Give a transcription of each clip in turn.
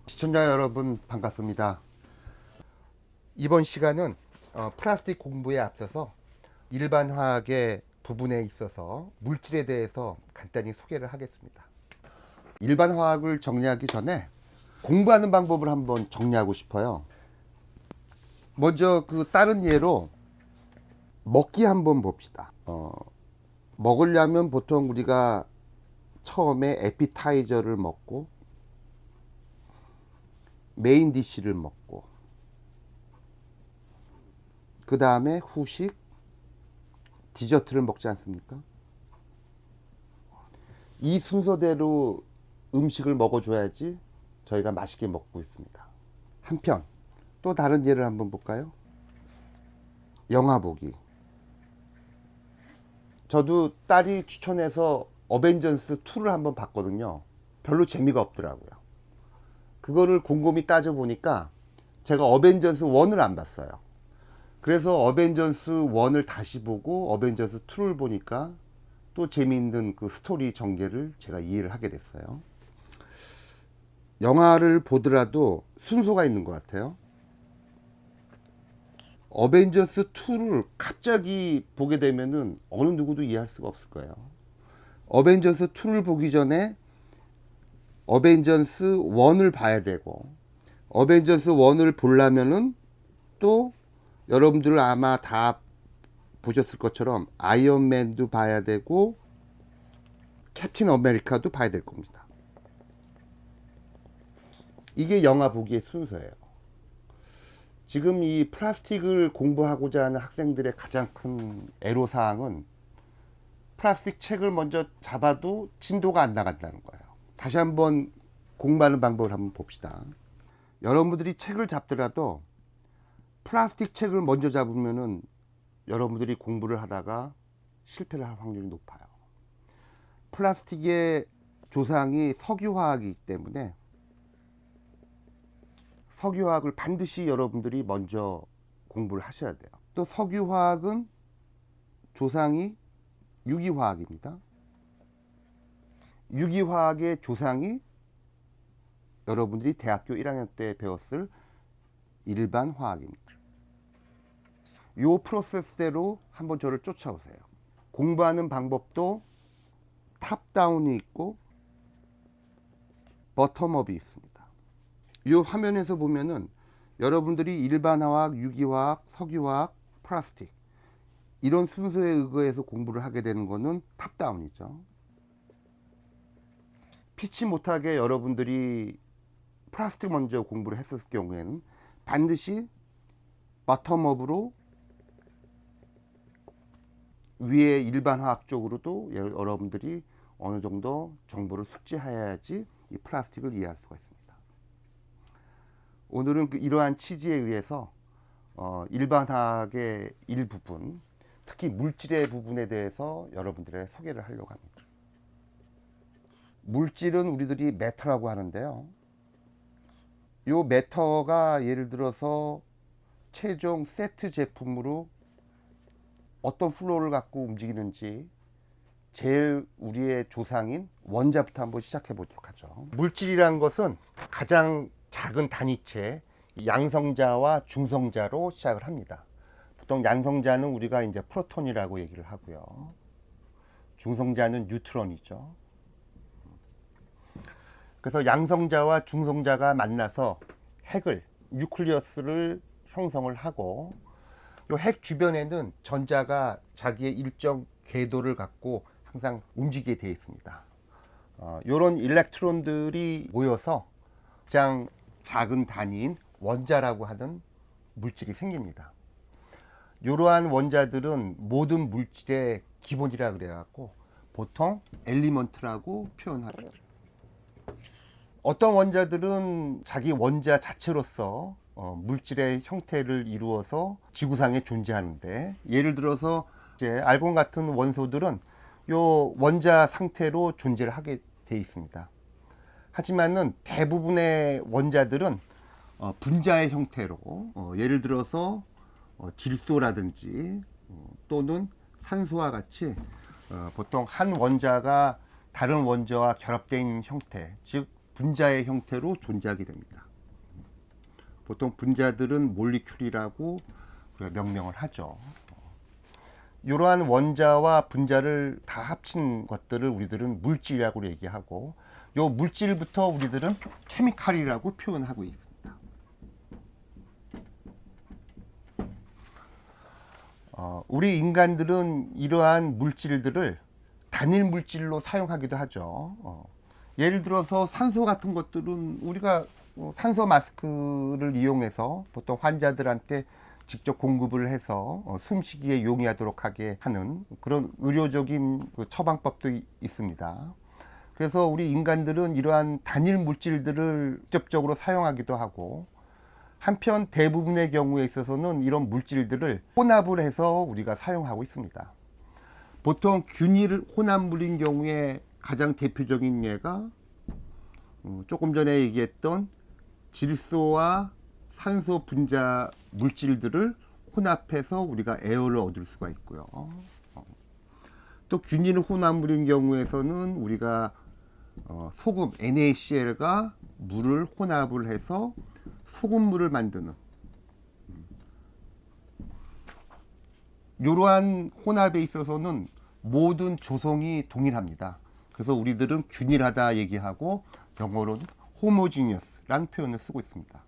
시청자 여러분 반갑습니다. 이번 시간은 플라스틱 공부에 앞서서 일반 화학의 부분에 있어서 물질에 대해서 간단히 소개를 하겠습니다. 일반 화학을 정리하기 전에 공부하는 방법을 한번 정리하고 싶어요. 먼저 다른 예로 먹기 한번 봅시다. 먹으려면 보통 우리가 처음에 에피타이저를 먹고 메인 디쉬를 먹고 그 다음에 후식 디저트를 먹지 않습니까? 이 순서대로 음식을 먹어줘야지 저희가 맛있게 먹고 있습니다. 한편 또 다른 예를 한번 볼까요? 영화 보기. 저도 딸이 추천해서 어벤져스 2를 한번 봤거든요. 별로 재미가 없더라고요. 그거를 곰곰이 따져보니까 제가 어벤져스 1을 안 봤어요. 그래서 어벤져스 1을 다시 보고 어벤져스 2를 보니까 또 재미있는 그 스토리 전개를 제가 이해를 하게 됐어요. 영화를 보더라도 순서가 있는 것 같아요. 어벤져스 2를 갑자기 보게 되면은 어느 누구도 이해할 수가 없을 거예요. 어벤져스 2를 보기 전에 어벤져스 1을 봐야 되고, 어벤져스 1을 보려면은 또 여러분들 아마 다 보셨을 것처럼 아이언맨도 봐야 되고 캡틴 아메리카도 봐야 될 겁니다. 이게 영화 보기의 순서예요. 지금 이 플라스틱을 공부하고자 하는 학생들의 가장 큰 애로사항은 플라스틱 책을 먼저 잡아도 진도가 안 나간다는 거예요. 다시 한번 공부하는 방법을 한번 봅시다. 여러분들이 책을 잡더라도 플라스틱 책을 먼저 잡으면은 여러분들이 공부를 하다가 실패를 할 확률이 높아요. 플라스틱의 조상이 석유화학이기 때문에 석유화학을 반드시 여러분들이 먼저 공부를 하셔야 돼요. 또 석유화학은 조상이 유기화학입니다. 유기화학의 조상이 여러분들이 대학교 1학년 때 배웠을 일반 화학입니다. 요 프로세스대로 한번 저를 쫓아오세요. 공부하는 방법도 탑다운이 있고 버텀업이 있습니다. 이 화면에서 보면은 여러분들이 일반화학, 유기화학, 석유화학, 플라스틱 이런 순서에 의거해서 공부를 하게 되는 거는 탑다운이죠. 피치 못하게 여러분들이 플라스틱 먼저 공부를 했었을 경우에는 반드시 버텀업으로 위에 일반화학 쪽으로도 여러분들이 어느 정도 정보를 숙지해야지 이 플라스틱을 이해할 수가 있습니다. 오늘은 이러한 취지에 의해서 일반화학의 일부분, 특히 물질의 부분에 대해서 여러분들의 소개를 하려고 합니다. 물질은 우리들이 매터라고 하는데요. 요 매터가 예를 들어서 최종 세트 제품으로 어떤 플로우를 갖고 움직이는지 제일 우리의 조상인 원자부터 한번 시작해 보도록 하죠. 물질이란 것은 가장 작은 단위체 양성자와 중성자로 시작을 합니다. 보통 양성자는 우리가 이제 프로톤이라고 얘기를 하고요. 중성자는 뉴트론이죠. 그래서 양성자와 중성자가 만나서 핵을 뉴클리어스를 형성을 하고 이 핵 주변에는 전자가 자기의 일정 궤도를 갖고 항상 움직이게 되어 있습니다. 이런 일렉트론들이 모여서 가장 작은 단위인 원자라고 하는 물질이 생깁니다. 이러한 원자들은 모든 물질의 기본이라 그래갖고 보통 엘리먼트라고 표현하죠. 어떤 원자들은 자기 원자 자체로서 물질의 형태를 이루어서 지구상에 존재하는데, 예를 들어서 이제 알곤 같은 원소들은 요 원자 상태로 존재를 하게 돼 있습니다. 하지만은 대부분의 원자들은 분자의 형태로 예를 들어서 질소라든지 또는 산소와 같이 보통 한 원자가 다른 원자와 결합된 형태, 즉 분자의 형태로 존재하게 됩니다. 보통 분자들은 몰리큘이라고 명명을 하죠. 이러한 원자와 분자를 다 합친 것들을 우리들은 물질이라고 얘기하고, 이 물질부터 우리들은 케미칼이라고 표현하고 있습니다. 우리 인간들은 이러한 물질들을 단일 물질로 사용하기도 하죠. 예를 들어서 산소 같은 것들은 우리가 산소 마스크를 이용해서 보통 환자들한테 직접 공급을 해서 숨쉬기에 용이하도록 하게 하는 그런 의료적인 처방법도 있습니다. 그래서 우리 인간들은 이러한 단일 물질들을 직접적으로 사용하기도 하고, 한편 대부분의 경우에 있어서는 이런 물질들을 혼합을 해서 우리가 사용하고 있습니다. 보통 균일 혼합물인 경우에 가장 대표적인 예가 조금 전에 얘기했던 질소와 산소 분자 물질들을 혼합해서 우리가 에어를 얻을 수가 있고요. 또 균일 혼합물인 경우에서는 우리가 소금 NaCl과 물을 혼합을 해서 소금물을 만드는 이러한 혼합에 있어서는 모든 조성이 동일합니다. 그래서 우리들은 균일하다 얘기하고 영어로는 homogeneous라는 표현을 쓰고 있습니다.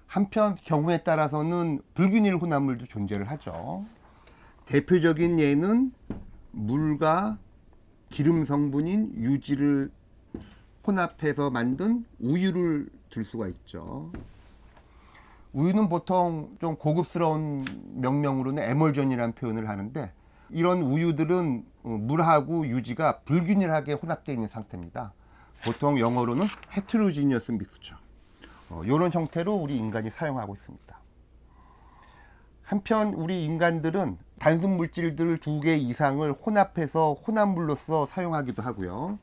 한편 경우에 따라서는 불균일 혼합물도 존재를 하죠. 대표적인 예는 물과 기름 성분인 유지를 혼합해서 만든 우유를 들 수가 있죠. 우유는 보통 좀 고급스러운 명명으로는 에멀전이라는 표현을 하는데, 이런 우유들은 물하고 유지가 불균일하게 혼합되어 있는 상태입니다. 보통 영어로는 헤테로지니어스 믹스처. 이런 형태로 우리 인간이 사용하고 있습니다. 한편 우리 인간들은 단순 물질들 2개 이상을 혼합해서 혼합물로서 사용하기도 하고요.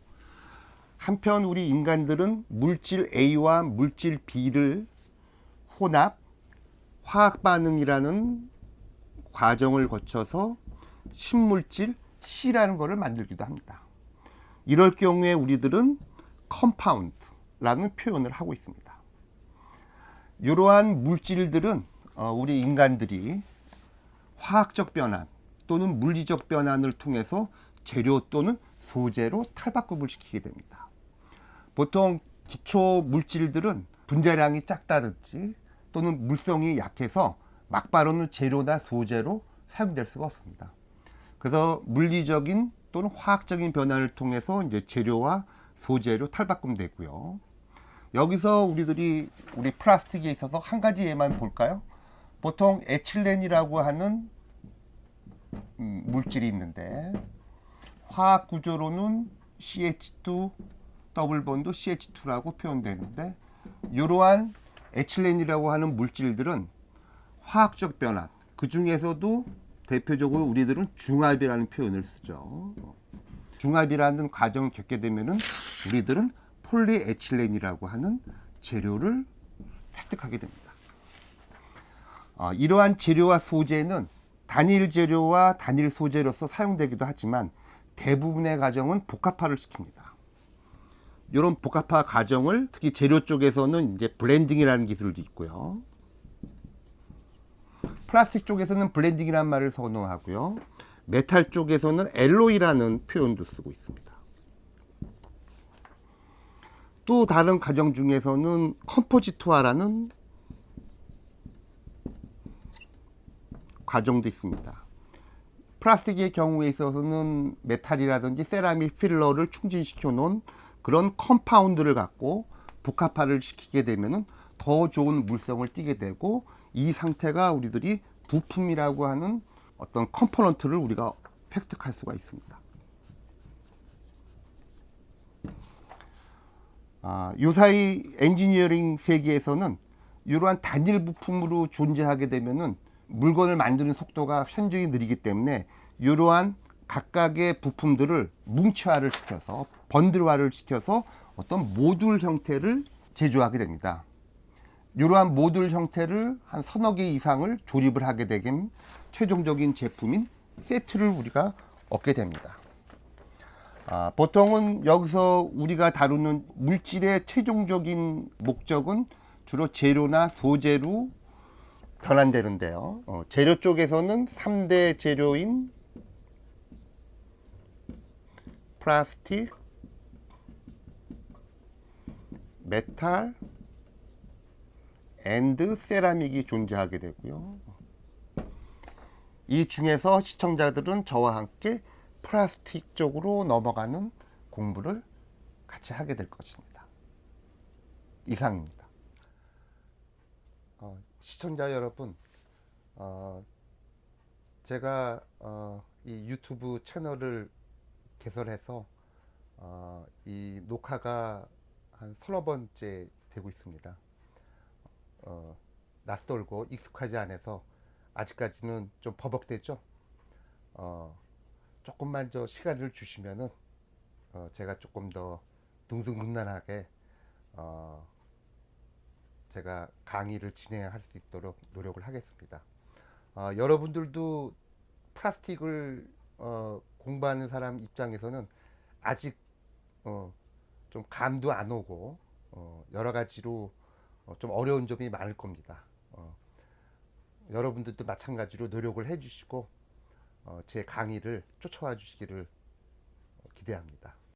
한편 우리 인간들은 물질 A와 물질 B를 혼합, 화학 반응이라는 과정을 거쳐서 신물질 C라는 것을 만들기도 합니다. 이럴 경우에 우리들은 컴파운드라는 표현을 하고 있습니다. 이러한 물질들은 우리 인간들이 화학적 변환 또는 물리적 변환을 통해서 재료 또는 소재로 탈바꿈을 시키게 됩니다. 보통 기초 물질들은 분자량이 작다든지 또는 물성이 약해서 막바로는 재료나 소재로 사용될 수가 없습니다. 그래서 물리적인 또는 화학적인 변화를 통해서 이제 재료와 소재로 탈바꿈되고요. 여기서 우리 플라스틱에 있어서 한 가지 예만 볼까요? 보통 에틸렌이라고 하는 물질이 있는데, 화학 구조로는 CH2 더블 본드 CH2라고 표현되는데, 이러한 에틸렌이라고 하는 물질들은 화학적 변환, 그 중에서도 대표적으로 우리들은 중합이라는 표현을 쓰죠. 중합이라는 과정을 겪게 되면은 우리들은 폴리에틸렌이라고 하는 재료를 획득하게 됩니다. 이러한 재료와 소재는 단일 재료와 단일 소재로서 사용되기도 하지만 대부분의 과정은 복합화를 시킵니다. 이런 복합화 과정을 특히 재료 쪽에서는 이제 블렌딩이라는 기술도 있고요. 플라스틱 쪽에서는 블렌딩이라는 말을 선호하고요. 메탈 쪽에서는 엘로이라는 표현도 쓰고 있습니다. 또 다른 과정 중에서는 컴포지트화라는 과정도 있습니다. 플라스틱의 경우에 있어서는 메탈이라든지 세라믹 필러를 충진시켜 놓은 그런 컴파운드를 갖고 복합화를 시키게 되면 더 좋은 물성을 띠게 되고, 이 상태가 우리들이 부품이라고 하는 어떤 컴포넌트를 우리가 획득할 수가 있습니다. 요사이 엔지니어링 세계에서는 이러한 단일 부품으로 존재하게 되면은 물건을 만드는 속도가 현저히 느리기 때문에 이러한 각각의 부품들을 뭉쳐화를 시켜서 번들화를 시켜서 어떤 모듈 형태를 제조하게 됩니다. 이러한 모듈 형태를 한 서너 개 이상을 조립을 하게 되면 최종적인 제품인 세트를 우리가 얻게 됩니다. 보통은 여기서 우리가 다루는 물질의 최종적인 목적은 주로 재료나 소재로 변환되는데요. 재료 쪽에서는 3대 재료인 플라스틱, 메탈, 앤드 세라믹이 존재하게 되고요. 이 중에서 시청자들은 저와 함께 플라스틱 쪽으로 넘어가는 공부를 같이 하게 될 것입니다. 이상입니다. 시청자 여러분, 제가 이 유튜브 채널을 개설해서 이 녹화가 한 서너 번째 되고 있습니다. 낯설고 익숙하지 않아서 아직까지는 좀 버벅대죠. 조금만 저 시간을 주시면은 제가 조금 더 능숙능란하게 제가 강의를 진행할 수 있도록 노력을 하겠습니다. 여러분들도 플라스틱을 공부하는 사람 입장에서는 아직 좀 감도 안 오고 여러 가지로 좀 어려운 점이 많을 겁니다. 여러분들도 마찬가지로 노력을 해주시고 제 강의를 쫓아와 주시기를 기대합니다.